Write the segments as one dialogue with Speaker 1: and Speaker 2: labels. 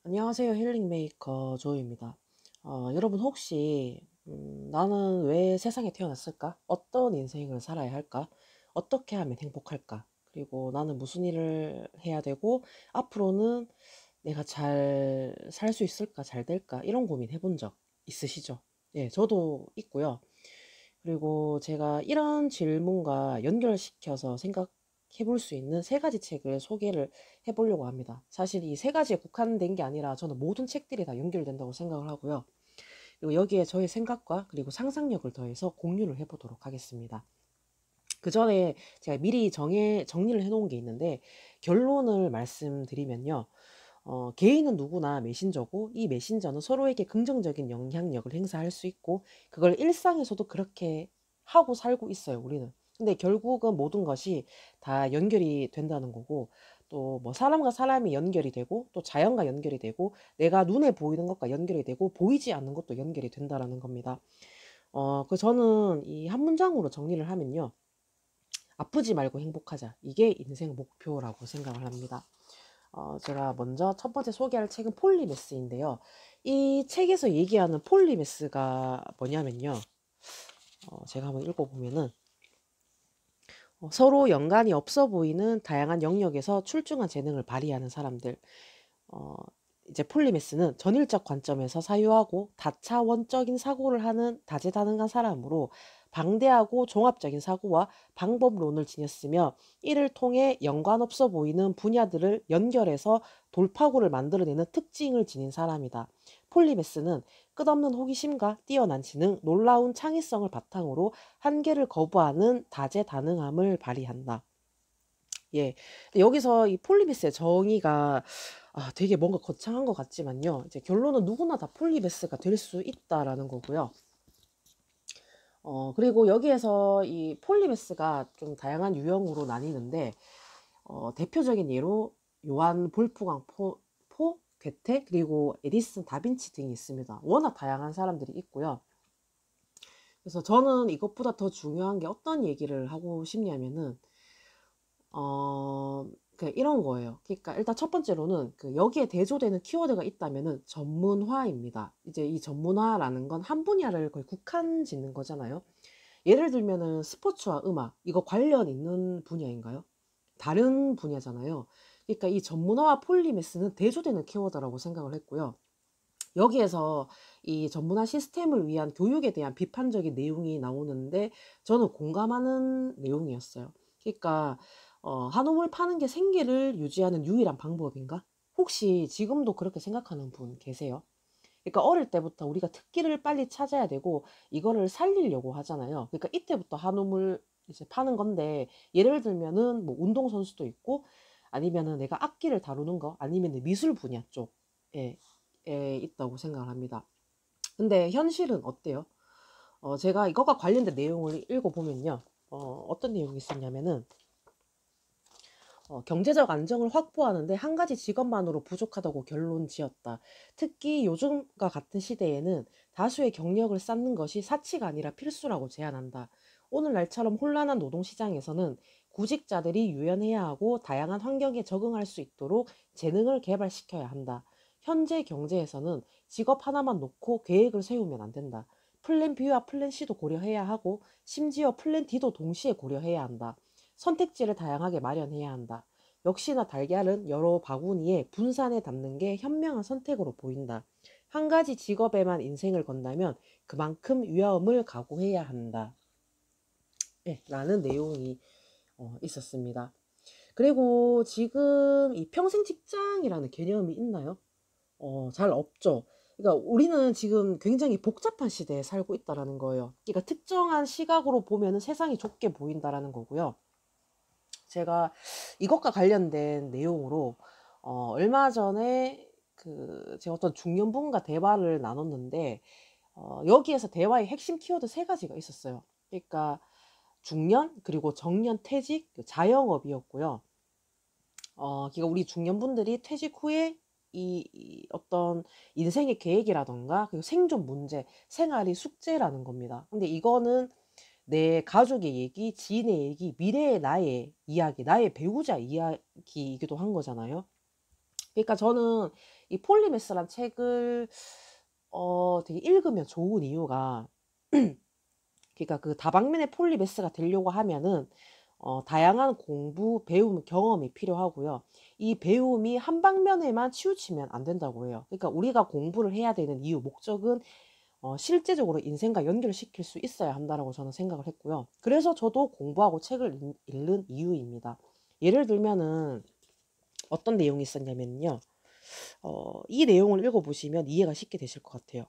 Speaker 1: 안녕하세요. 힐링 메이커 조이입니다. 여러분 혹시 나는 왜 세상에 태어났을까? 어떤 인생을 살아야 할까? 어떻게 하면 행복할까? 그리고 나는 무슨 일을 해야 되고 앞으로는 내가 잘 살 수 있을까? 잘 될까? 이런 고민 해본 적 있으시죠? 예, 저도 있고요. 그리고 제가 이런 질문과 연결시켜서 생각해 볼 수 있는 세 가지 책을 소개를 해 보려고 합니다. 사실 이 세 가지에 국한된 게 아니라 저는 모든 책들이 다 연결된다고 생각을 하고요. 그리고 여기에 저의 생각과 그리고 상상력을 더해서 공유를 해 보도록 하겠습니다. 그전에 제가 미리 정리를 해 놓은 게 있는데 결론을 말씀드리면요. 개인은 누구나 메신저고 이 메신저는 서로에게 긍정적인 영향력을 행사할 수 있고 그걸 일상에서도 그렇게 하고 살고 있어요, 우리는. 근데 결국은 모든 것이 다 연결이 된다는 거고 또 뭐 사람과 사람이 연결이 되고 또 자연과 연결이 되고 내가 눈에 보이는 것과 연결이 되고 보이지 않는 것도 연결이 된다라는 겁니다. 저는 이 한 문장으로 정리를 하면요. 아프지 말고 행복하자. 이게 인생 목표라고 생각을 합니다. 제가 먼저 첫 번째 소개할 책은 폴리메스인데요. 이 책에서 얘기하는 폴리메스가 뭐냐면요. 제가 한번 읽어보면은 서로 연관이 없어 보이는 다양한 영역에서 출중한 재능을 발휘하는 사람들. 어, 이제 폴리메스는 전일적 관점에서 사유하고 다차원적인 사고를 하는 다재다능한 사람으로 방대하고 종합적인 사고와 방법론을 지녔으며 이를 통해 연관 없어 보이는 분야들을 연결해서 돌파구를 만들어내는 특징을 지닌 사람이다. 폴리메스는 끝없는 호기심과 뛰어난 지능, 놀라운 창의성을 바탕으로 한계를 거부하는 다재다능함을 발휘한다. 예. 근데 여기서 이 폴리베스의 정의가 되게 뭔가 거창한 것 같지만요. 이제 결론은 누구나 다 폴리베스가 될 수 있다라는 거고요. 그리고 여기에서 이 폴리베스가 좀 다양한 유형으로 나뉘는데 대표적인 예로 요한 볼프강 괴테 그리고 에디슨 다빈치 등이 있습니다. 워낙 다양한 사람들이 있고요. 그래서 저는 이것보다 더 중요한 게 어떤 얘기를 하고 싶냐면은 이런 거예요. 그러니까 일단 첫 번째로는 여기에 대조되는 키워드가 있다면은 전문화입니다. 이제 이 전문화라는 건 한 분야를 거의 국한 짓는 거잖아요. 예를 들면은 스포츠와 음악, 이거 관련 있는 분야인가요? 다른 분야잖아요. 그러니까 이 전문화와 폴리메스는 대조되는 키워드라고 생각을 했고요. 여기에서 이 전문화 시스템을 위한 교육에 대한 비판적인 내용이 나오는데 저는 공감하는 내용이었어요. 그러니까 한우물 파는 게 생계를 유지하는 유일한 방법인가? 혹시 지금도 그렇게 생각하는 분 계세요? 그러니까 어릴 때부터 우리가 특기를 빨리 찾아야 되고 이거를 살리려고 하잖아요. 그러니까 이때부터 한우물 이제 파는 건데 예를 들면은 뭐 운동선수도 있고 아니면은 내가 악기를 다루는 거 아니면 미술 분야 쪽에 있다고 생각을 합니다. 근데 현실은 어때요? 제가 이것과 관련된 내용을 읽어보면요. 어떤 내용이 있었냐면은 경제적 안정을 확보하는데 한 가지 직업만으로 부족하다고 결론 지었다. 특히 요즘과 같은 시대에는 다수의 경력을 쌓는 것이 사치가 아니라 필수라고 제안한다. 오늘날처럼 혼란한 노동시장에서는 구직자들이 유연해야 하고 다양한 환경에 적응할 수 있도록 재능을 개발시켜야 한다. 현재 경제에서는 직업 하나만 놓고 계획을 세우면 안 된다. 플랜 B와 플랜 C도 고려해야 하고 심지어 플랜 D도 동시에 고려해야 한다. 선택지를 다양하게 마련해야 한다. 역시나 달걀은 여러 바구니에 분산해 담는 게 현명한 선택으로 보인다. 한 가지 직업에만 인생을 건다면 그만큼 위험을 각오해야 한다. 네, 라는 내용이 있었습니다. 그리고 지금 이 평생 직장이라는 개념이 있나요? 잘 없죠. 그러니까 우리는 지금 굉장히 복잡한 시대에 살고 있다라는 거예요. 그러니까 특정한 시각으로 보면은 세상이 좁게 보인다라는 거고요. 제가 이것과 관련된 내용으로 얼마 전에 제가 어떤 중년분과 대화를 나눴는데 여기에서 대화의 핵심 키워드 세 가지가 있었어요. 그러니까 중년 그리고 정년 퇴직 자영업이었고요. 그러니까 우리 중년분들이 퇴직 후에 이 어떤 인생의 계획이라던가 그리고 생존 문제, 생활이 숙제라는 겁니다. 근데 이거는 내 가족의 얘기, 지인의 얘기, 미래의 나의 이야기, 나의 배우자 이야기이기도 한 거잖아요. 그러니까 저는 이 폴리매스란 책을 되게 읽으면 좋은 이유가 그러니까 그 다방면의 폴리매스가 되려고 하면은 다양한 공부, 배움, 경험이 필요하고요. 이 배움이 한 방면에만 치우치면 안 된다고 해요. 그러니까 우리가 공부를 해야 되는 이유, 목적은 실제적으로 인생과 연결시킬 수 있어야 한다라고 저는 생각을 했고요. 그래서 저도 공부하고 책을 읽는 이유입니다. 예를 들면은 어떤 내용이 있었냐면요. 이 내용을 읽어보시면 이해가 쉽게 되실 것 같아요.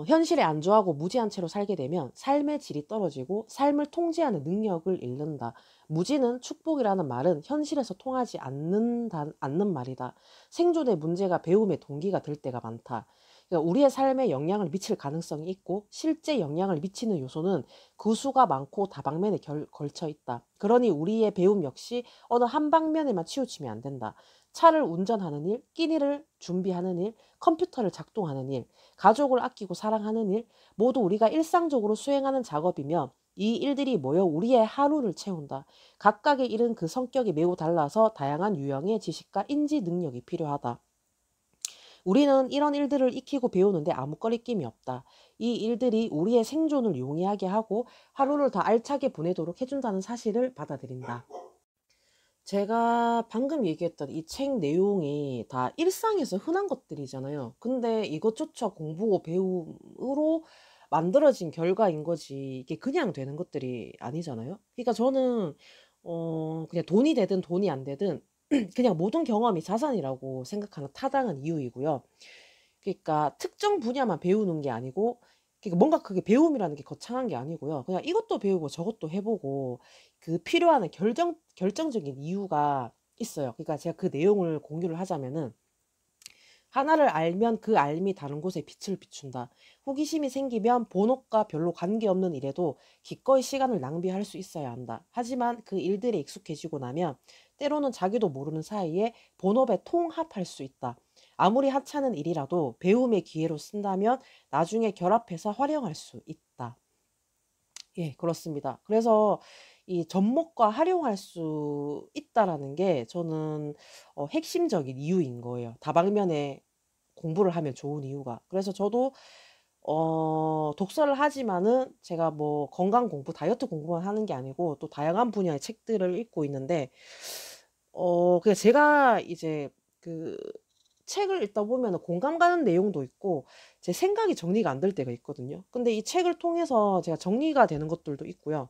Speaker 1: 현실에 안주하고 무지한 채로 살게 되면 삶의 질이 떨어지고 삶을 통제하는 능력을 잃는다. 무지는 축복이라는 말은 현실에서 통하지 않는 말이다. 생존의 문제가 배움의 동기가 될 때가 많다. 그러니까 우리의 삶에 영향을 미칠 가능성이 있고 실제 영향을 미치는 요소는 그 수가 많고 다방면에 걸쳐 있다. 그러니 우리의 배움 역시 어느 한 방면에만 치우치면 안 된다. 차를 운전하는 일, 끼니를 준비하는 일, 컴퓨터를 작동하는 일, 가족을 아끼고 사랑하는 일, 모두 우리가 일상적으로 수행하는 작업이며 이 일들이 모여 우리의 하루를 채운다. 각각의 일은 그 성격이 매우 달라서 다양한 유형의 지식과 인지 능력이 필요하다. 우리는 이런 일들을 익히고 배우는데 아무 거리낌이 없다. 이 일들이 우리의 생존을 용이하게 하고 하루를 더 알차게 보내도록 해준다는 사실을 받아들인다. 제가 방금 얘기했던 이 책 내용이 다 일상에서 흔한 것들이잖아요. 근데 이것조차 공부고 배움으로 만들어진 결과인 거지 이게 그냥 되는 것들이 아니잖아요. 그러니까 저는 그냥 돈이 되든 돈이 안 되든 그냥 모든 경험이 자산이라고 생각하는 타당한 이유이고요. 그러니까 특정 분야만 배우는 게 아니고 그러니까 뭔가 그게 배움이라는 게 거창한 게 아니고요. 그냥 이것도 배우고 저것도 해 보고 그 필요한 결정적인 이유가 있어요. 그러니까 제가 그 내용을 공유를 하자면은 하나를 알면 그 알미 다른 곳에 빛을 비춘다. 호기심이 생기면 본업과 별로 관계없는 일에도 기꺼이 시간을 낭비할 수 있어야 한다. 하지만 그 일들에 익숙해지고 나면 때로는 자기도 모르는 사이에 본업에 통합할 수 있다. 아무리 하찮은 일이라도 배움의 기회로 쓴다면 나중에 결합해서 활용할 수 있다. 예, 그렇습니다. 그래서 이 접목과 활용할 수 있다라는 게 저는 핵심적인 이유인 거예요. 다방면에 공부를 하면 좋은 이유가. 그래서 저도 독서를 하지만은 제가 뭐 건강 공부, 다이어트 공부만 하는 게 아니고 또 다양한 분야의 책들을 읽고 있는데 그냥 제가 이제 그 책을 읽다 보면은 공감 가는 내용도 있고 제 생각이 정리가 안 될 때가 있거든요. 근데 이 책을 통해서 제가 정리가 되는 것들도 있고요.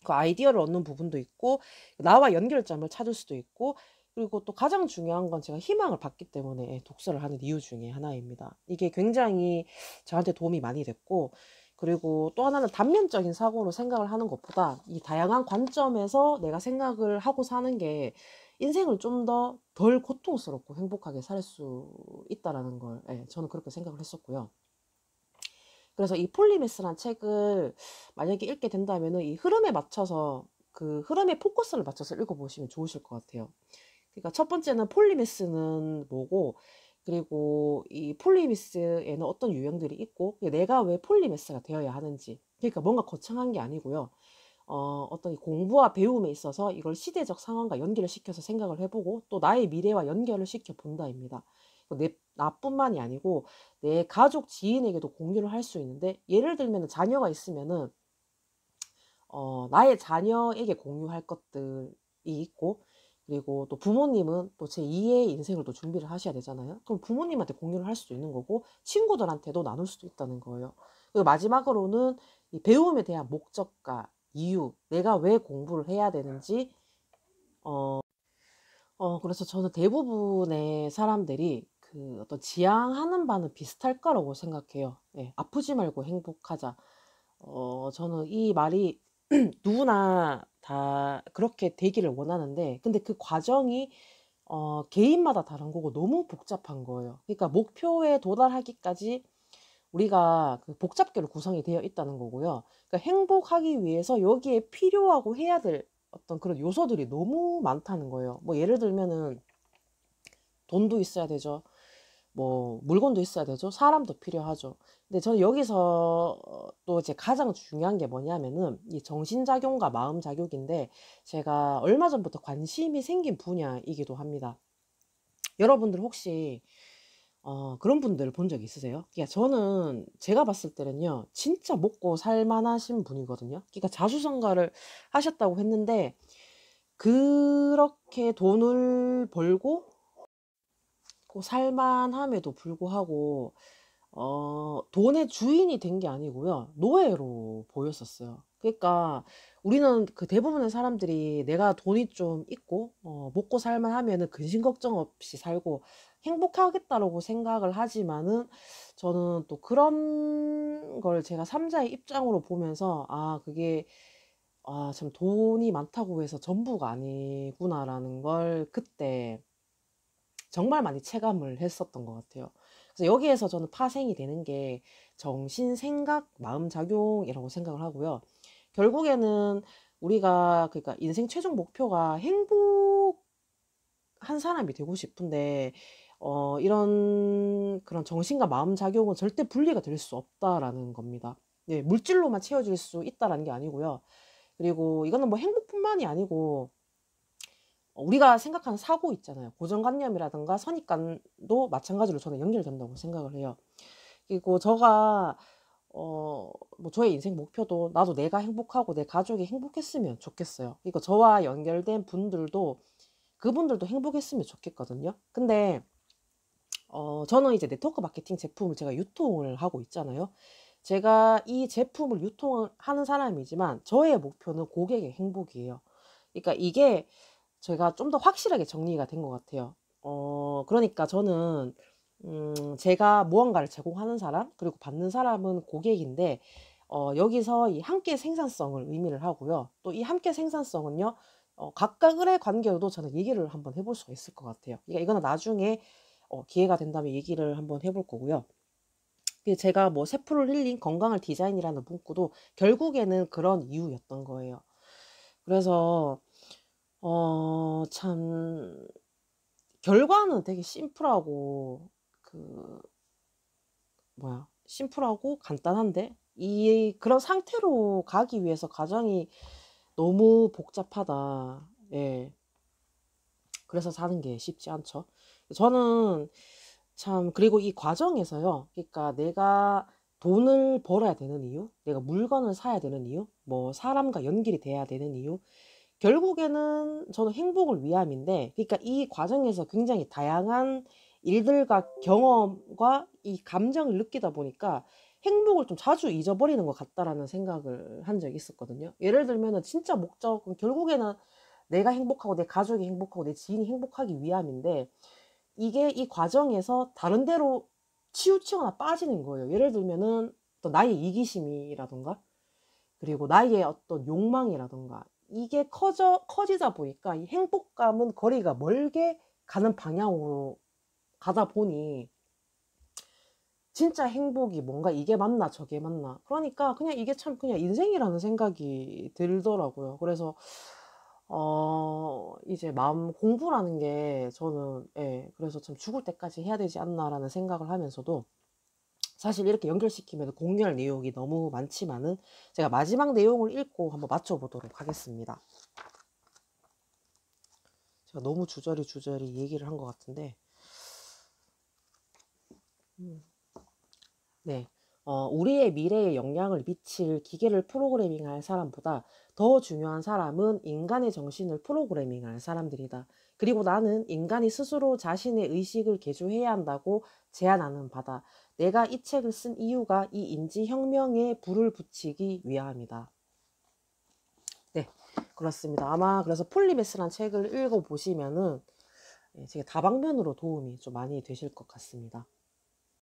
Speaker 1: 그 아이디어를 얻는 부분도 있고 나와 연결점을 찾을 수도 있고 그리고 또 가장 중요한 건 제가 희망을 받기 때문에 독서를 하는 이유 중에 하나입니다. 이게 굉장히 저한테 도움이 많이 됐고 그리고 또 하나는 단면적인 사고로 생각을 하는 것보다 이 다양한 관점에서 내가 생각을 하고 사는 게 인생을 좀 더 덜 고통스럽고 행복하게 살 수 있다라는 걸 예, 저는 그렇게 생각을 했었고요. 그래서 이 폴리매스란 책을 만약에 읽게 된다면은 이 흐름에 맞춰서 그 흐름에 포커스를 맞춰서 읽어보시면 좋으실 것 같아요. 그러니까 첫 번째는 폴리매스는 뭐고, 그리고 이 폴리매스에는 어떤 유형들이 있고, 내가 왜 폴리매스가 되어야 하는지. 그러니까 뭔가 거창한 게 아니고요. 어떤 이 공부와 배움에 있어서 이걸 시대적 상황과 연결을 시켜서 생각을 해보고 또 나의 미래와 연결을 시켜 본다입니다. 나뿐만이 아니고 내 가족 지인에게도 공유를 할 수 있는데 예를 들면 자녀가 있으면은 나의 자녀에게 공유할 것들이 있고 그리고 또 부모님은 또 제2의 인생을 또 준비를 하셔야 되잖아요. 그럼 부모님한테 공유를 할 수도 있는 거고 친구들한테도 나눌 수도 있다는 거예요. 그리고 마지막으로는 이 배움에 대한 목적과 이유, 내가 왜 공부를 해야 되는지 그래서 저는 대부분의 사람들이 그 어떤 지향하는 바는 비슷할 거라고 생각해요. 예, 아프지 말고 행복하자. 저는 이 말이 누구나 다 그렇게 되기를 원하는데, 근데 그 과정이 개인마다 다른 거고 너무 복잡한 거예요. 그러니까 목표에 도달하기까지 우리가 그 복잡계로 구성이 되어 있다는 거고요. 그러니까 행복하기 위해서 여기에 필요하고 해야 될 어떤 그런 요소들이 너무 많다는 거예요. 뭐 예를 들면은 돈도 있어야 되죠. 뭐 물건도 있어야 되죠. 사람도 필요하죠. 근데 저는 여기서 또 이제 가장 중요한 게 뭐냐면은 이 정신작용과 마음작용인데 제가 얼마 전부터 관심이 생긴 분야이기도 합니다. 여러분들 혹시 그런 분들 본 적 있으세요? 그러니까 저는 제가 봤을 때는요. 진짜 먹고 살 만하신 분이거든요. 그러니까 자수성가를 하셨다고 했는데 그렇게 돈을 벌고 살만함에도 불구하고 돈의 주인이 된 게 아니고요. 노예로 보였었어요. 그러니까 우리는 그 대부분의 사람들이 내가 돈이 좀 있고 먹고 살만하면은 근심 걱정 없이 살고 행복하겠다라고 생각을 하지만은 저는 또 그런 걸 제가 삼자의 입장으로 보면서 '아 그게 참 돈이 많다고 해서 전부가 아니구나.'라는 걸 그때 정말 많이 체감을 했었던 것 같아요. 그래서 여기에서 저는 파생이 되는 게 정신, 생각, 마음작용이라고 생각을 하고요. 결국에는 우리가 그러니까 인생 최종 목표가 행복한 사람이 되고 싶은데 이런 그런 정신과 마음작용은 절대 분리가 될 수 없다라는 겁니다. 네, 물질로만 채워질 수 있다라는 게 아니고요. 그리고 이거는 뭐 행복뿐만이 아니고 우리가 생각하는 사고 있잖아요. 고정관념이라든가 선입관도 마찬가지로 저는 연결된다고 생각을 해요. 그리고 제가 뭐 저의 인생 목표도 나도 내가 행복하고 내 가족이 행복했으면 좋겠어요. 그러니까 저와 연결된 분들도 그분들도 행복했으면 좋겠거든요. 근데 저는 이제 네트워크 마케팅 제품을 제가 유통을 하고 있잖아요. 제가 이 제품을 유통을 하는 사람이지만 저의 목표는 고객의 행복이에요. 그러니까 이게 제가 좀 더 확실하게 정리가 된 것 같아요. 그러니까 저는 제가 무언가를 제공하는 사람 그리고 받는 사람은 고객인데 여기서 이 함께 생산성을 의미를 하고요. 또 이 함께 생산성은요. 각각의 관계로도 저는 얘기를 한번 해볼 수가 있을 것 같아요. 그러니까 이거는 나중에 기회가 된다면 얘기를 한번 해볼 거고요. 제가 뭐 세포를 힐링 건강을 디자인이라는 문구도 결국에는 그런 이유였던 거예요. 그래서 참 결과는 되게 심플하고 그 심플하고 간단한데 이 그런 상태로 가기 위해서 과정이 너무 복잡하다. 예. 그래서 사는 게 쉽지 않죠. 저는 참 그리고 이 과정에서요. 그러니까 내가 돈을 벌어야 되는 이유, 내가 물건을 사야 되는 이유, 뭐 사람과 연결이 돼야 되는 이유, 결국에는 저는 행복을 위함인데 그러니까 이 과정에서 굉장히 다양한 일들과 경험과 이 감정을 느끼다 보니까 행복을 좀 자주 잊어버리는 것 같다라는 생각을 한 적이 있었거든요. 예를 들면은 진짜 목적은 결국에는 내가 행복하고 내 가족이 행복하고 내 지인이 행복하기 위함인데 이게 이 과정에서 다른 데로 치우치거나 빠지는 거예요. 예를 들면은 또 나의 이기심이라든가 그리고 나의 어떤 욕망이라든가 이게 커지다 보니까 이 행복감은 거리가 멀게 가는 방향으로 가다 보니 진짜 행복이 뭔가 이게 맞나 저게 맞나 그러니까 그냥 이게 참 그냥 인생이라는 생각이 들더라고요. 그래서 이제 마음 공부라는 게 저는 예 그래서 참 '죽을 때까지 해야 되지 않나.'라는 생각을 하면서도 사실 이렇게 연결시키면 공유할 내용이 너무 많지만은 제가 마지막 내용을 읽고 한번 맞춰 보도록 하겠습니다. 제가 너무 주저리 얘기를 한 것 같은데 음 네. 우리의 미래에 영향을 미칠 기계를 프로그래밍할 사람보다 더 중요한 사람은 인간의 정신을 프로그래밍할 사람들이다. 그리고 나는 인간이 스스로 자신의 의식을 개조해야 한다고 제안하는 바다. 내가 이 책을 쓴 이유가 이 인지혁명에 불을 붙이기 위함이다. 네, 그렇습니다. 아마 그래서 폴리메스란 책을 읽어보시면은 제가 다방면으로 도움이 좀 많이 되실 것 같습니다.